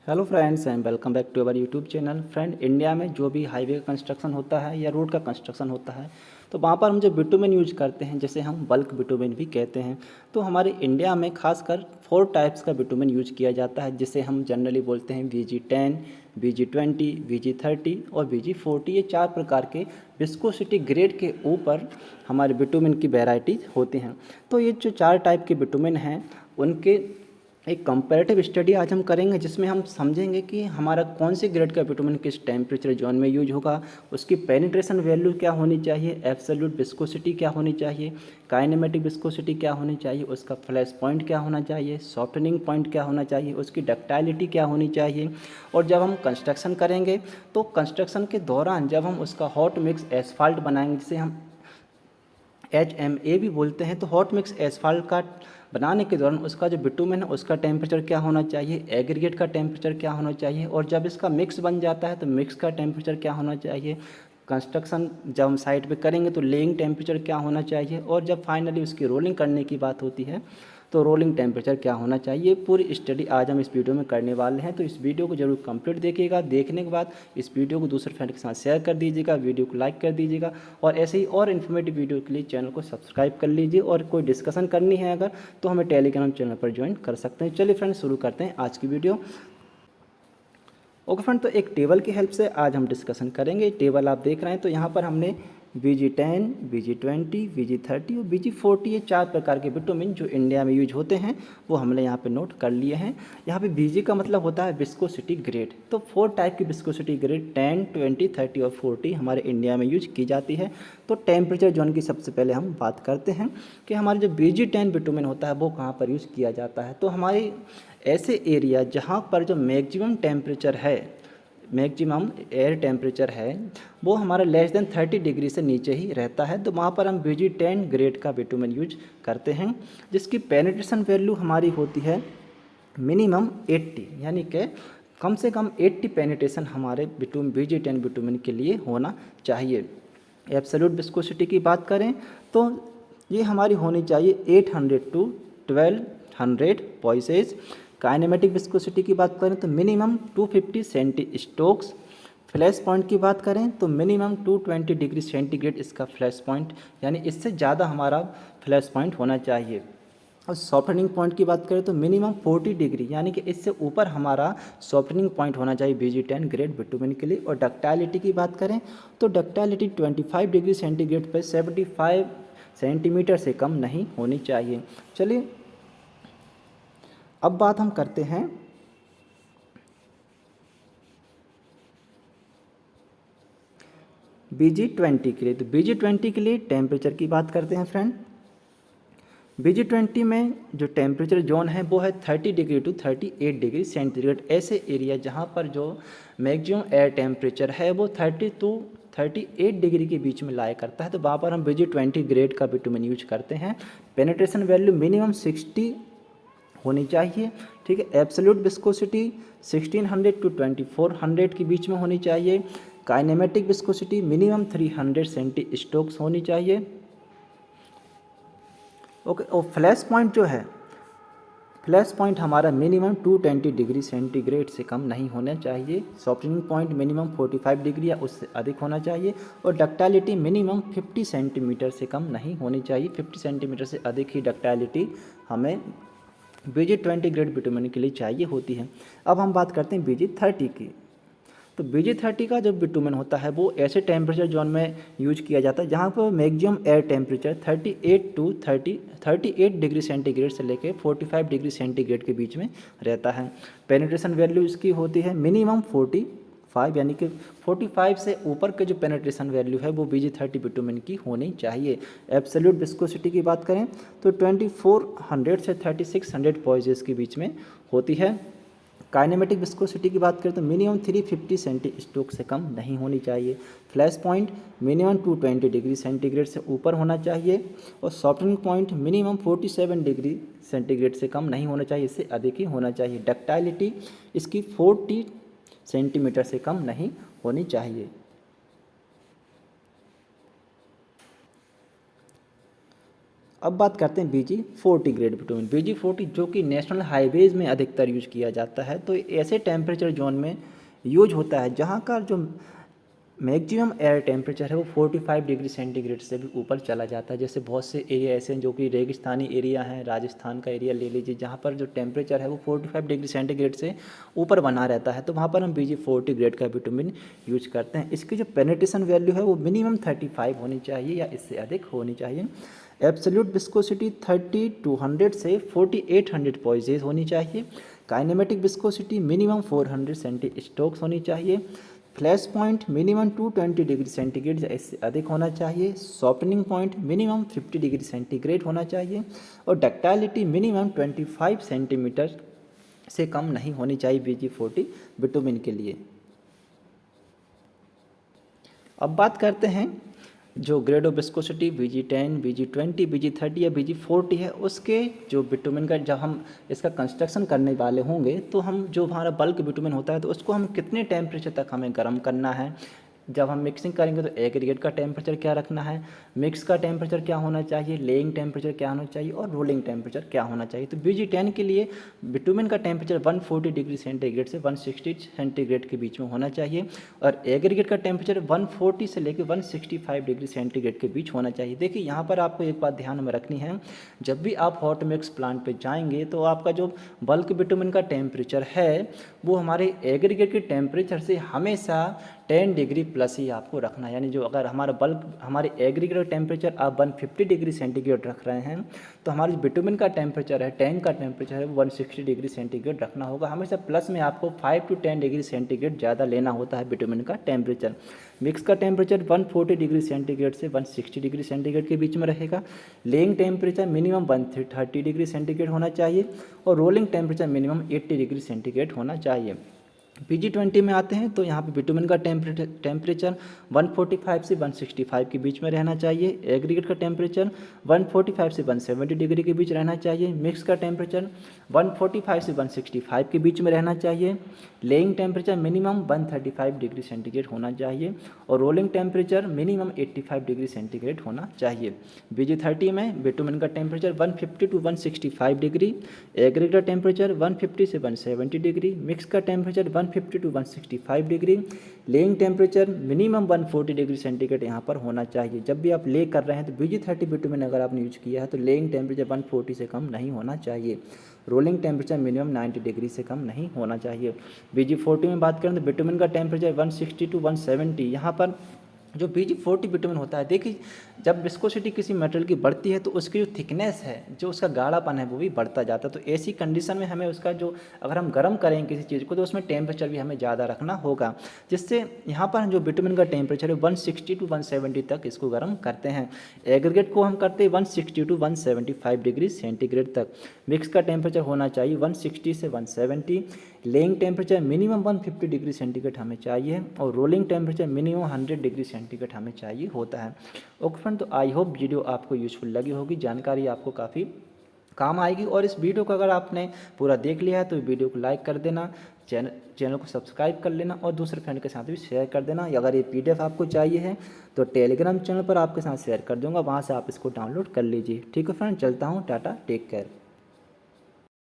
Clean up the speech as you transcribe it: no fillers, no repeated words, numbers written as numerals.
Hello friends and welcome back to our YouTube channel. Friend, India में जो भी highway का कंस्ट्रक्शन होता है या रोड का कंस्ट्रक्शन होता है तो वहाँ पर हम जो बिटुमेन यूज करते हैं, जैसे हम बल्क बिटुमेन भी कहते हैं, तो हमारे इंडिया में खासकर 4 टाइप्स का बिटुमेन यूज किया जाता है, जिसे हम जनरली बोलते हैं VG10, VG20, VG30 और VG40। ये 4 प्रकार के विस्कोसिटी ग्रेड के ऊपर हमारे बिटुमेन की वेराइटीज होती हैं। तो ये जो 4 टाइप के बिटुमेन हैं उनके एक कंपैरेटिव स्टडी आज हम करेंगे, जिसमें हम समझेंगे कि हमारा कौन सी ग्रेड का बिटुमेन किस टेम्परेचर जोन में यूज होगा, उसकी पेनिट्रेशन वैल्यू क्या होनी चाहिए, एब्सोल्यूट विस्कोसिटी क्या होनी चाहिए, काइनेमेटिक विस्कोसिटी क्या होनी चाहिए, उसका फ्लैश पॉइंट क्या होना चाहिए, सॉफ्टनिंग पॉइंट क्या होना चाहिए, उसकी डक्टाइलिटी क्या होनी चाहिए। और जब हम कंस्ट्रक्शन करेंगे तो कंस्ट्रक्शन के दौरान जब हम उसका हॉट मिक्स एसफाल्ट बनाएंगे, जिसे हम HMA भी बोलते हैं, तो हॉट मिक्स एसफाल्ट का बनाने के दौरान उसका जो बिटुमेन है उसका टेम्परेचर क्या होना चाहिए, एग्रीगेट का टेम्परेचर क्या होना चाहिए, और जब इसका मिक्स बन जाता है तो मिक्स का टेम्परेचर क्या होना चाहिए, कंस्ट्रक्शन जब हम साइट पे करेंगे तो लेइंग टेम्परेचर क्या होना चाहिए, और जब फाइनली उसकी रोलिंग करने की बात होती है तो रोलिंग टेम्परेचर क्या होना चाहिए। पूरी स्टडी आज हम इस वीडियो में करने वाले हैं, तो इस वीडियो को जरूर कंप्लीट देखिएगा। देखने के बाद इस वीडियो को दूसरे फ्रेंड के साथ शेयर कर दीजिएगा, वीडियो को लाइक कर दीजिएगा, और ऐसे ही और इन्फॉर्मेटिव वीडियो के लिए चैनल को सब्सक्राइब कर लीजिए। और कोई डिस्कशन करनी है अगर तो हमें टेलीग्राम चैनल पर ज्वाइन कर सकते हैं। चलिए फ्रेंड्स, शुरू करते हैं आज की वीडियो। ओके फ्रेंड, तो एक टेबल की हेल्प से आज हम डिस्कशन करेंगे। टेबल आप देख रहे हैं, तो यहाँ पर हमने VG10, VG20, VG30 और VG40 ये 4 प्रकार के बिटुमेन जो इंडिया में यूज होते हैं वो हमने यहाँ पे नोट कर लिए हैं। यहाँ पे VG का मतलब होता है विस्कोसिटी ग्रेड। तो 4 टाइप की विस्कोसिटी ग्रेड 10, 20, 30 और 40 हमारे इंडिया में यूज की जाती है। तो टेम्परेचर जोन की सबसे पहले हम बात करते हैं कि हमारे जो VG10 बिटुमेन होता है वो कहाँ पर यूज किया जाता है। तो हमारे ऐसे एरिया जहाँ पर जो मैक्सिमम टेम्परेचर है, मैक्सिमम एयर टेम्परेचर है, वो हमारा लेस देन 30 डिग्री से नीचे ही रहता है, तो वहाँ पर हम VG10 ग्रेड का बिटुमेन यूज करते हैं, जिसकी पेनिट्रेशन वैल्यू हमारी होती है मिनिमम 80, यानी कि कम से कम 80 पेनिट्रेशन हमारे VG10 बिटुमेन के लिए होना चाहिए। एब्सोल्यूट विस्कोसिटी की बात करें तो ये हमारी होनी चाहिए 800 टू 1200 पॉइसेज। काइनेमेटिक विस्कोसिटी की बात करें तो minimum 250 centistokes. Flash point की बात करें तो मिनिमम 220 डिग्री सेंटीग्रेड इसका फ्लैश पॉइंट, यानी इससे ज़्यादा हमारा फ्लैश पॉइंट होना चाहिए। और सॉफ्टनिंग पॉइंट की बात करें तो मिनिमम 40 डिग्री, यानी कि इससे ऊपर हमारा सॉफ्टनिंग पॉइंट होना चाहिए VG10 ग्रेड बिटुमेन के लिए। और डक्टाइलिटी की बात करें तो डक्टाइलिटी 25 डिग्री सेंटीग्रेड पर 75 सेंटीमीटर से कम नहीं होनी चाहिए। चलिए अब बात हम करते हैं VG20 के लिए। तो VG20 के लिए टेम्परेचर की बात करते हैं फ्रेंड। VG20 में जो टेम्परेचर जोन है वो है 30 डिग्री टू 38 डिग्री सेंटीग्रेड। ऐसे एरिया जहाँ पर जो मैक्सिमम एयर टेम्परेचर है वो 30 टू 38 डिग्री के बीच में लाया करता है, तो वहाँ पर हम VG20 ग्रेड का बिटुमेन यूज करते हैं। पेनिट्रेशन वैल्यू मिनिमम 60 होनी चाहिए, ठीक है। एब्सोल्यूट विस्कोसिटी 1600 टू 2400 के बीच में होनी चाहिए। Kinematic viscosity minimum 300 centistokes होनी चाहिए। ओके, और फ्लैश पॉइंट जो है, फ्लैश पॉइंट हमारा मिनिमम 220 डिग्री सेंटीग्रेड से कम नहीं होना चाहिए। सॉफ्टनिंग पॉइंट मिनिमम 45 डिग्री या उससे अधिक होना चाहिए। और डक्टाइलिटी मिनिमम 50 सेंटीमीटर से कम नहीं होनी चाहिए। 50 सेंटीमीटर से अधिक ही डक्टाइलिटी हमें VG20 ग्रेड बिटुमेन के लिए चाहिए होती है। अब हम बात करते हैं VG30 की। तो VG30 का जो बिटुमेन होता है वो ऐसे टेम्परेचर जोन में यूज किया जाता है जहाँ पर maximum air temperature 38 degree centigrade से लेकर 45 डिग्री सेंटीग्रेड के बीच में रहता है। पेनिट्रेशन वैल्यू इसकी होती है मिनिमम 45, यानी कि 45 से ऊपर के जो पेनिट्रेशन वैल्यू है वो VG30 बिटुमेन की होनी चाहिए। एब्सोल्यूट विस्कोसिटी की बात करें तो 2400 से 3600 पॉइजेस के बीच में होती है। काइनेमेटिक विस्कोसिटी की बात करें तो मिनिमम 350 सेंटी स्टोक से कम नहीं होनी चाहिए। Flash point minimum 220 degree centigrade से ऊपर होना चाहिए। और softening point minimum 47 degree centigrade से कम नहीं होना चाहिए, इससे अधिक ही होना चाहिए। डक्टाइलिटी इसकी 40 सेंटीमीटर से कम नहीं होनी चाहिए। अब बात करते हैं BG40 ग्रेड बिटुमेन। BG40 जो कि नेशनल हाईवेज़ में अधिकतर यूज किया जाता है। तो ऐसे टेम्परेचर जोन में यूज होता है जहाँ का जो मैक्सिमम एयर टेम्परेचर है वो 45 डिग्री सेंटीग्रेड से भी ऊपर चला जाता है। जैसे बहुत से एरिया ऐसे हैं जो कि रेगिस्तानी एरिया हैं, राजस्थान का एरिया ले लीजिए, जहाँ पर जो टेम्परेचर है वो 45 डिग्री सेंटीग्रेड से ऊपर बना रहता है। तो वहाँ पर हम BG40 ग्रेड का बिटुमिन यूज करते हैं। इसकी जो पेनिट्रेशन वैल्यू है वो मिनिमम 35 होनी चाहिए या इससे अधिक होनी चाहिए। एब्सोल्यूट विस्कोसिटी 30-100 से 4800 पॉइजेज होनी चाहिए। Kinematic viscosity minimum 400 centistokes होनी चाहिए। Flash point minimum 220 degree centigrade या इससे अधिक होना चाहिए। Softening point minimum 50 degree centigrade होना चाहिए और डक्टाइलिटी मिनिमम 25 सेंटीमीटर से कम नहीं होनी चाहिए BG40 बिटुमिन के लिए। अब बात करते हैं जो grade of viscosity BG10, BG20, BG30 या BG40 है, उसके जो बिटुमिन का जब हम इसका कंस्ट्रक्शन करने वाले होंगे तो हम जो हमारा बल्क बिटुमिन होता है तो उसको हम कितने टेम्परेचर तक हमें गर्म करना है। जब हम मिक्सिंग करेंगे तो एग्रीगेट का टेम्परेचर क्या रखना है, मिक्स का टेम्परेचर क्या होना चाहिए, लेइंग टेम्परेचर क्या होना चाहिए और रोलिंग टेम्परेचर क्या होना चाहिए। तो BG10 के लिए बिटुमिन का टेम्परेचर 140 डिग्री सेंटीग्रेड से 160 सेंटीग्रेड के बीच में होना चाहिए और एग्रीगेट का टेम्परेचर 140 से लेकर 165 डिग्री सेंटीग्रेड के बीच होना चाहिए। देखिए यहाँ पर आपको एक बात ध्यान में रखनी है, जब भी आप हॉट मिक्स प्लांट पे जाएंगे तो आपका जो बल्क बिटुमिन का टेम्परेचर है वो हमारे एग्रीगेट के टेम्परेचर से हमेशा 10 डिग्री प्लस ही आपको रखना है। यानी जो अगर हमारा बल्क हमारे एग्रीगेट टेम्परेचर आप 150 डिग्री सेंटीग्रेड रख रहे हैं तो हमारे बिटुमिन का टेम्परेचर है, टैंक का टेम्परेचर है, वो 160 डिग्री सेंटीग्रेड रखना होगा। हमेशा प्लस में आपको 5 to 10 डिग्री सेंटीग्रेड ज़्यादा लेना होता है बिटुमिन का टेम्परेचर। मिक्स का टेम्परेचर 140 डिग्री सेंटीग्रेड से 160 डिग्री सेंटीग्रेड के बीच में रहेगा। Laying temperature minimum 130 degree centigrade होना चाहिए और rolling temperature minimum 80 degree centigrade होना चाहिए। BG20 में आते हैं तो यहाँ पे बिटुमिन का टेम्परेचर 145 से 165 के बीच में रहना चाहिए। एग्रीगेट का टेम्परेचर 145 से 170 डिग्री के बीच रहना चाहिए। मिक्स का टेम्परेचर 145 से 165 के बीच में रहना चाहिए। Laying temperature minimum 135 degree centigrade होना चाहिए और rolling temperature minimum 85 degree centigrade होना चाहिए। BG30 में बिटुमिन का temperature 150 to 165 degree, aggregate temperature 150 से 170 डिग्री, मिक्स का temperature 150 to 165 degree, laying temperature minimum 140 degree centigrade यहाँ पर होना चाहिए। जब भी आप ले कर रहे हैं तो BG30 बिटुमिन अगर आपने यूज किया है तो लेइंग टेम्परेचर 140 से कम नहीं होना चाहिए। रोलिंग टेम्परेचर मिनिमम 90 डिग्री से कम नहीं होना चाहिए। BG40 में बात करें तो बिटुमिन का टेम्परेचर 160 to 170। यहाँ पर जो BG40 बिटुमिन होता है, देखिए जब विस्कोसिटी किसी मटेरियल की बढ़ती है तो उसकी जो थिकनेस है, जो उसका गाढ़ापन है वो भी बढ़ता जाता है। तो ऐसी कंडीशन में हमें उसका जो अगर हम गर्म करेंगे किसी चीज़ को तो उसमें टेम्परेचर भी हमें ज़्यादा रखना होगा, जिससे यहाँ पर जो बिटुमिन का टेम्परेचर है 160 to 170 तक इसको गर्म करते हैं। एग्रीगेट को हम करते हैं 160 to 175 डिग्री सेंटीग्रेड तक। मिक्स का टेम्परेचर होना चाहिए 160 से 170। Laying temperature minimum 150 degree centigrade हमें चाहिए और rolling temperature minimum 100 degree centigrade हमें चाहिए होता है। ओके फ्रेंड, तो आई होप वीडियो आपको यूजफुल लगी होगी, जानकारी आपको काफ़ी काम आएगी। और इस वीडियो को अगर आपने पूरा देख लिया है तो वीडियो को लाइक कर देना, चैनल को सब्सक्राइब कर लेना और दूसरे फ्रेंड के साथ भी शेयर कर देना। अगर ये PDF आपको चाहिए है तो टेलीग्राम चैनल पर आपके साथ शेयर कर दूंगा, वहाँ से आप इसको डाउनलोड कर लीजिए। ठीक है फ्रेंड, चलता हूँ, टाटा, टेक केयर।